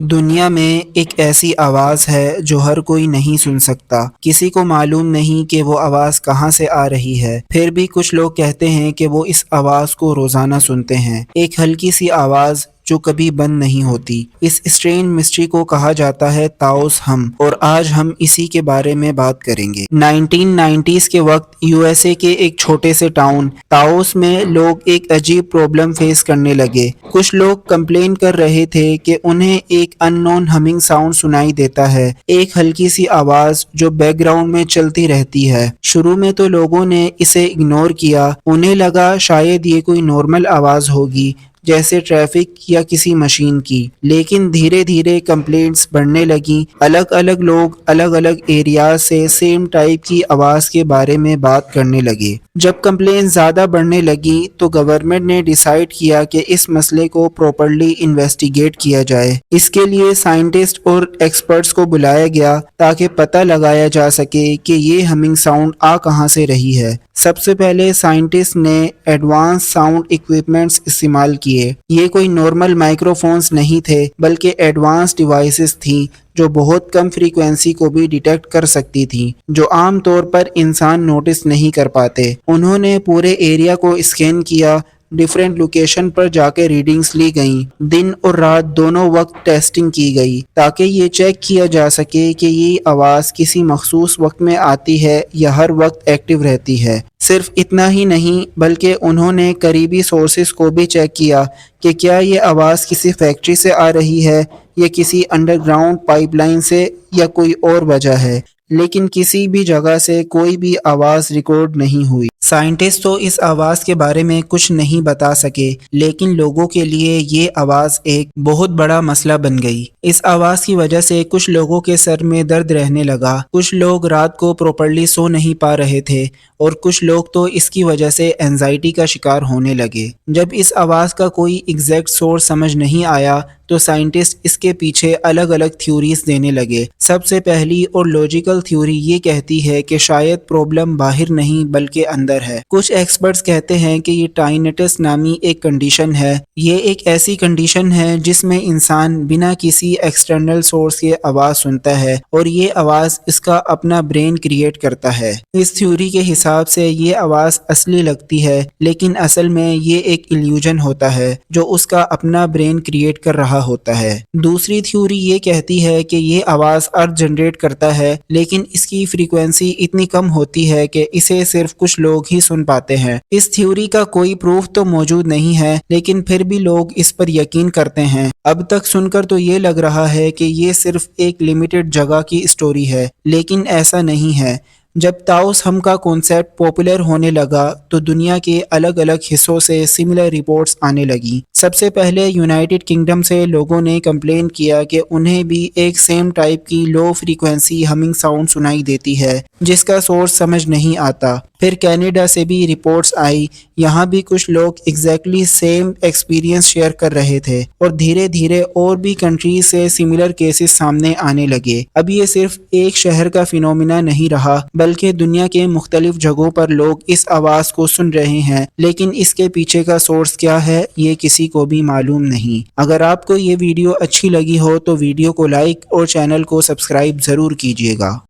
دنیا میں ایک ایسی آواز ہے جو ہر کوئی نہیں سن سکتا۔ کسی کو معلوم نہیں کہ وہ آواز کہاں سے آ رہی ہے، پھر بھی کچھ لوگ کہتے ہیں کہ وہ اس آواز کو روزانہ سنتے ہیں۔ ایک ہلکی سی آواز جو کبھی بند نہیں ہوتی۔ اس اسٹرینج مسٹری کو کہا جاتا ہے تاؤس ہم، اور آج ہم اسی کے بارے میں بات کریں گے۔ 1990s کے وقت USA کے ایک چھوٹے سے ٹاؤن تاؤس میں لوگ ایک عجیب پرابلم فیس کرنے لگے۔ کچھ لوگ کمپلین کر رہے تھے کہ انہیں ایک ان نون ہمنگ ساؤنڈ سنائی دیتا ہے، ایک ہلکی سی آواز جو بیک گراؤنڈ میں چلتی رہتی ہے۔ شروع میں تو لوگوں نے اسے اگنور کیا، انہیں لگا شاید یہ کوئی نارمل آواز ہوگی جیسے ٹریفک یا کسی مشین کی، لیکن دھیرے دھیرے کمپلینٹس بڑھنے لگیں۔ الگ الگ لوگ الگ الگ ایریاز سے سیم ٹائپ کی آواز کے بارے میں بات کرنے لگے۔ جب کمپلینٹس زیادہ بڑھنے لگی تو گورنمنٹ نے ڈیسائیڈ کیا کہ اس مسئلے کو پراپرلی انویسٹیگیٹ کیا جائے۔ اس کے لیے سائنٹسٹ اور ایکسپرٹس کو بلایا گیا تاکہ پتہ لگایا جا سکے کہ یہ ہمنگ ساؤنڈ آ کہاں سے رہی ہے۔ سب سے پہلے سائنٹسٹ نے ایڈوانس ساؤنڈ ایکوپمنٹس استعمال کیے۔ یہ کوئی نارمل مائکرو فونز نہیں تھے، بلکہ ایڈوانس ڈیوائسز تھیں جو بہت کم فریکوینسی کو بھی ڈیٹیکٹ کر سکتی تھیں، جو عام طور پر انسان نوٹس نہیں کر پاتے۔ انہوں نے پورے ایریا کو اسکین کیا، ڈیفرنٹ لوکیشن پر جا کے ریڈنگز لی گئیں۔ دن اور رات دونوں وقت ٹیسٹنگ کی گئی تاکہ یہ چیک کیا جا سکے کہ یہ آواز کسی مخصوص وقت میں آتی ہے یا ہر وقت ایکٹیو رہتی ہے۔ صرف اتنا ہی نہیں بلکہ انہوں نے قریبی سورسز کو بھی چیک کیا کہ کیا یہ آواز کسی فیکٹری سے آ رہی ہے یا کسی انڈر گراؤنڈ پائپ لائن سے یا کوئی اور وجہ ہے، لیکن کسی بھی جگہ سے کوئی بھی آواز ریکارڈ نہیں ہوئی۔ سائنٹسٹ تو اس آواز کے بارے میں کچھ نہیں بتا سکے، لیکن لوگوں کے لیے یہ آواز ایک بہت بڑا مسئلہ بن گئی۔ اس آواز کی وجہ سے کچھ لوگوں کے سر میں درد رہنے لگا، کچھ لوگ رات کو پراپرلی سو نہیں پا رہے تھے، اور کچھ لوگ تو اس کی وجہ سے اینزائٹی کا شکار ہونے لگے۔ جب اس آواز کا کوئی ایگزیکٹ سورس سمجھ نہیں آیا تو سائنٹسٹ اس کے پیچھے الگ الگ تھیوریز دینے لگے۔ سب سے پہلی اور لاجیکل تھیوری یہ کہتی ہے کہ شاید پرابلم باہر نہیں بلکہ اندر ہے۔ کچھ ایکسپرٹس کہتے ہیں کہ یہ ٹائنیٹس نامی ایک کنڈیشن ہے۔ یہ ایک ایسی کنڈیشن ہے جس میں انسان بنا کسی ایکسٹرنل سورس کے آواز سنتا ہے، اور یہ آواز اس کا اپنا برین کریٹ کرتا ہے۔ اس تھیوری کے حساب سے یہ آواز اصلی لگتی ہے، لیکن اصل میں یہ ایک ایلیوژن ہوتا ہے جو اس کا اپنا برین کریٹ کر رہا ہوتا ہے۔ دوسری تھیوری یہ کہتی ہے کہ یہ آواز ارتھ جنریٹ کرتا ہے، لیکن اس کی فریکوینسی اتنی کم ہوتی ہے کہ اسے صرف کچھ لوگ ہی سن پاتے ہیں۔ اس تھیوری کا کوئی پروف تو موجود نہیں ہے، لیکن پھر بھی لوگ اس پر یقین کرتے ہیں۔ اب تک سن کر تو یہ لگ رہا ہے کہ یہ صرف ایک لمیٹڈ جگہ کی اسٹوری ہے، لیکن ایسا نہیں ہے۔ جب تاؤس ہم کا کانسیپٹ پاپولر ہونے لگا تو دنیا کے الگ الگ حصوں سے سملر رپورٹس آنے لگیں۔ سب سے پہلے یونائٹڈ کنگڈم سے لوگوں نے کمپلین کیا کہ انہیں بھی ایک سیم ٹائپ کی لو فریکوینسی ہمنگ ساؤنڈ سنائی دیتی ہے جس کا سورس سمجھ نہیں آتا۔ پھر کینیڈا سے بھی رپورٹس آئی، یہاں بھی کچھ لوگ ایگزیکٹلی سیم ایکسپیرینس شیئر کر رہے تھے، اور دھیرے دھیرے اور بھی کنٹریز سے سملر کیسز سامنے آنے لگے۔ اب یہ صرف ایک شہر کا فینومینا نہیں رہا، بلکہ دنیا کے مختلف جگہوں پر لوگ اس آواز کو سن رہے ہیں، لیکن اس کے پیچھے کا سورس کیا ہے یہ کسی کو بھی معلوم نہیں۔ اگر آپ کو یہ ویڈیو اچھی لگی ہو تو ویڈیو کو لائک اور چینل کو سبسکرائب ضرور کیجیے گا۔